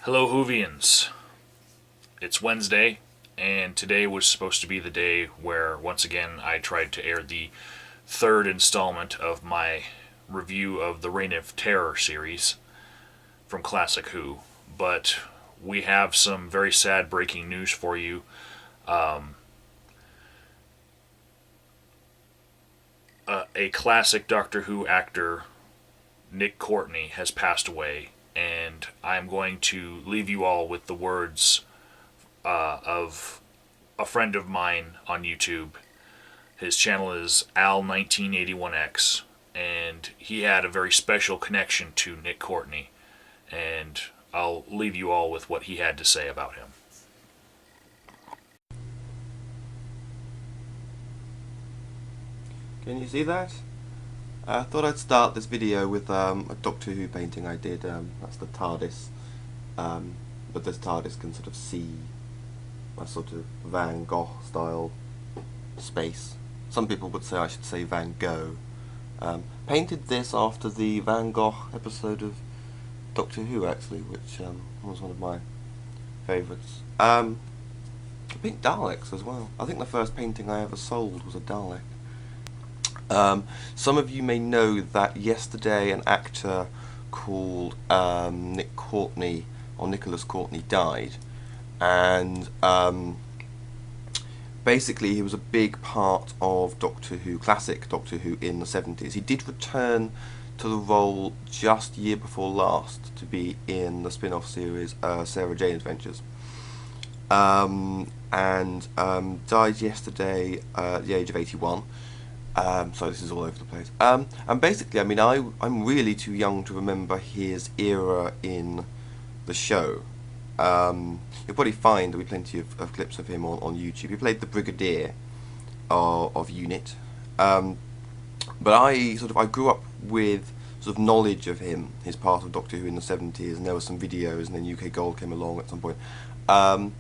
Hello, Whovians. It's Wednesday, and today was supposed to be the day where, once again, I tried to air the third installment of my review of the Reign of Terror series from Classic Who. But we have some very sad breaking news for you. A classic Doctor Who actor, Nick Courtney, has passed away, and I'm going to leave you all with the words of a friend of mine on YouTube. His channel is Al1981X, and he had a very special connection to Nick Courtney, and I'll leave you all with what he had to say about him. Can you see that? I thought I'd start this video with a Doctor Who painting I did. That's the TARDIS, but this TARDIS can sort of see a sort of Van Gogh style space. Some people would say I should say Van Gogh. Painted this after the Van Gogh episode of Doctor Who, actually, which was one of my favourites. I paint Daleks as well. I think the first painting I ever sold was a Dalek. Some of you may know that yesterday an actor called Nick Courtney, or Nicholas Courtney, died, and basically he was a big part of Doctor Who, classic Doctor Who in the 70s. He did return to the role just year before last to be in the spin-off series Sarah Jane Adventures, and died yesterday at the age of 81. So this is all over the place. And basically, I mean, I'm really too young to remember his era in the show. You'll probably find there'll be plenty of clips of him on YouTube. He played the Brigadier of Unit. But I grew up with sort of knowledge of him, his part of Doctor Who in the 70s, and there were some videos, and then UK Gold came along at some point. And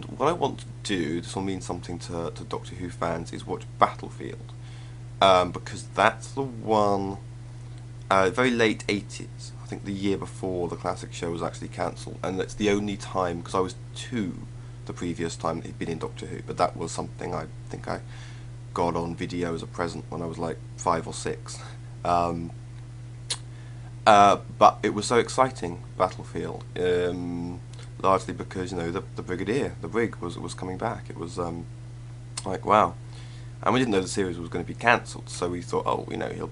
what I want to do, this will mean something to Doctor Who fans, is watch Battlefield. Because that's the one, very late 80s, I think the year before the classic show was actually cancelled, and that's the only time, because I was 2 the previous time that he'd been in Doctor Who, but that was something I think I got on video as a present when I was like 5 or 6. But it was so exciting, Battlefield, largely because, you know, the Brigadier, the Brig, was coming back. It was like, wow. And we didn't know the series was going to be cancelled, so we thought, oh, you know, he'll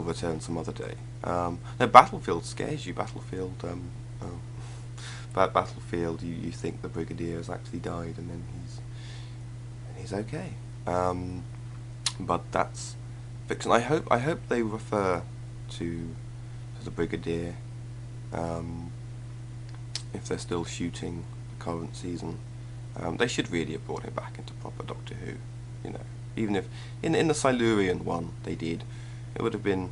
return some other day. No, Battlefield scares you. Battlefield, Battlefield, you think the Brigadier has actually died, and then he's okay. But that's fiction. I hope they refer to the Brigadier, if they're still shooting the current season. They should really have brought him back into proper Doctor Who, you know. Even if in the Silurian one they did, it would have been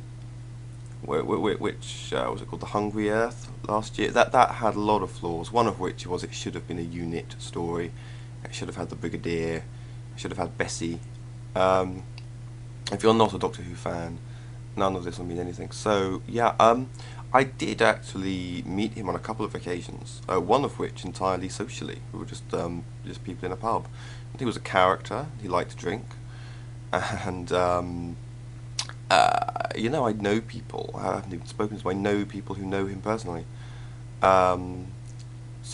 which was it called, the Hungry Earth last year. That had a lot of flaws. One of which was it should have been a unit story. It should have had the Brigadier. It should have had Bessie. If you're not a Doctor Who fan, none of this will mean anything. So yeah, I did actually meet him on a couple of occasions. One of which entirely socially. We were just people in a pub. He was a character. He liked to drink. And you know, I know people. I haven't even spoken to him. I know people who know him personally. So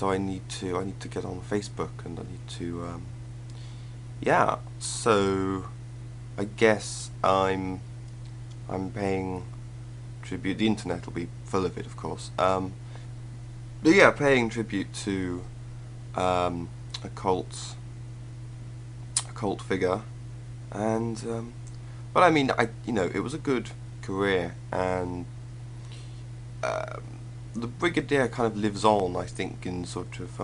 I need to get on Facebook, and I need to yeah. So I guess I'm paying tribute. The internet will be full of it, of course. But yeah, paying tribute to a cult figure. And but I mean, you know, it was a good career, and the Brigadier kind of lives on, I think, in sort of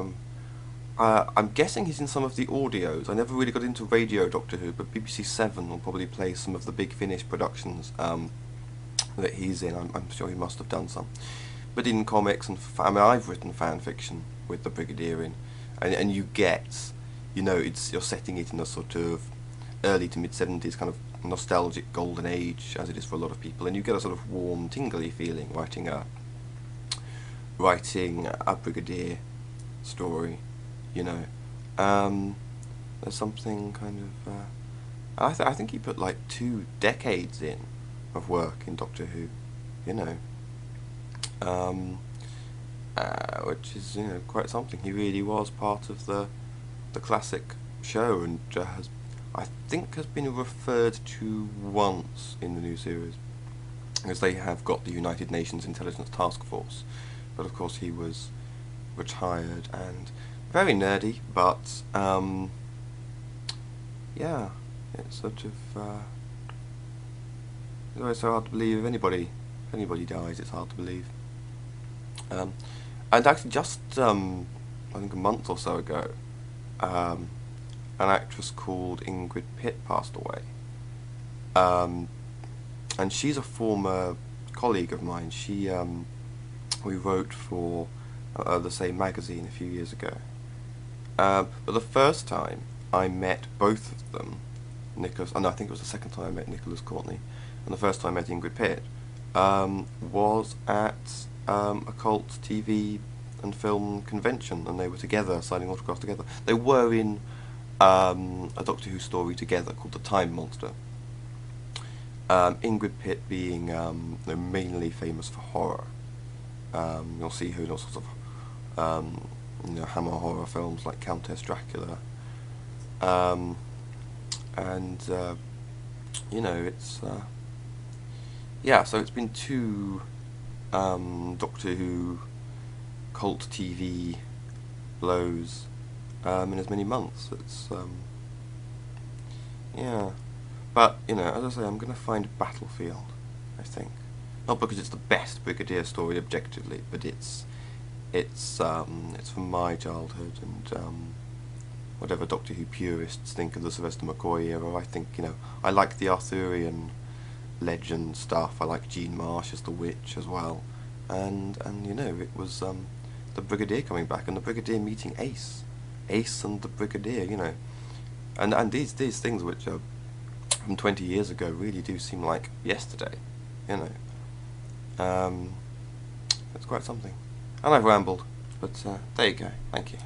I'm guessing he's in some of the audios. I never really got into radio Doctor Who, but BBC 7 will probably play some of the Big Finish productions that he's in. I'm sure he must have done some. But in comics, and I mean, I've written fan fiction with the Brigadier in, and you get, you know, you're setting it in a sort of early to mid 70s kind of nostalgic golden age, as it is for a lot of people, and you get a sort of warm, tingly feeling writing a writing a Brigadier story, you know. There's something kind of... I think he put like 2 decades in of work in Doctor Who, you know. Which is, you know, quite something. He really was part of the classic show, and I think has been referred to once in the new series, because they have got the United Nations Intelligence Task Force, but of course he was retired and very nerdy, but yeah, it's sort of it's always so hard to believe. If anybody dies, it's hard to believe. And actually, just I think a month or so ago, an actress called Ingrid Pitt passed away, and she's a former colleague of mine. We wrote for the same magazine a few years ago. But the first time I met both of them, no, I think it was the second time I met Nicholas Courtney, and the first time I met Ingrid Pitt was at a cult TV and film convention, and they were together, signing autographs together. They were in a Doctor Who story together called The Time Monster. Ingrid Pitt being mainly famous for horror. You'll see her in all sorts of Hammer horror films like Countess Dracula, and it's so it's been 2 Doctor Who cult TV blows in as many months. It's but as I say, I'm going to find Battlefield, I think, not because it's the best Brigadier story objectively, but it's from my childhood, and whatever Doctor Who purists think of the Sylvester McCoy era, I think I like the Arthurian legend stuff. I like Jean Marsh as the witch as well, and it was the Brigadier coming back, and the Brigadier meeting Ace and the Brigadier, and these things which are from 20 years ago really do seem like yesterday, It's quite something. And I've rambled, but there you go. Thank you.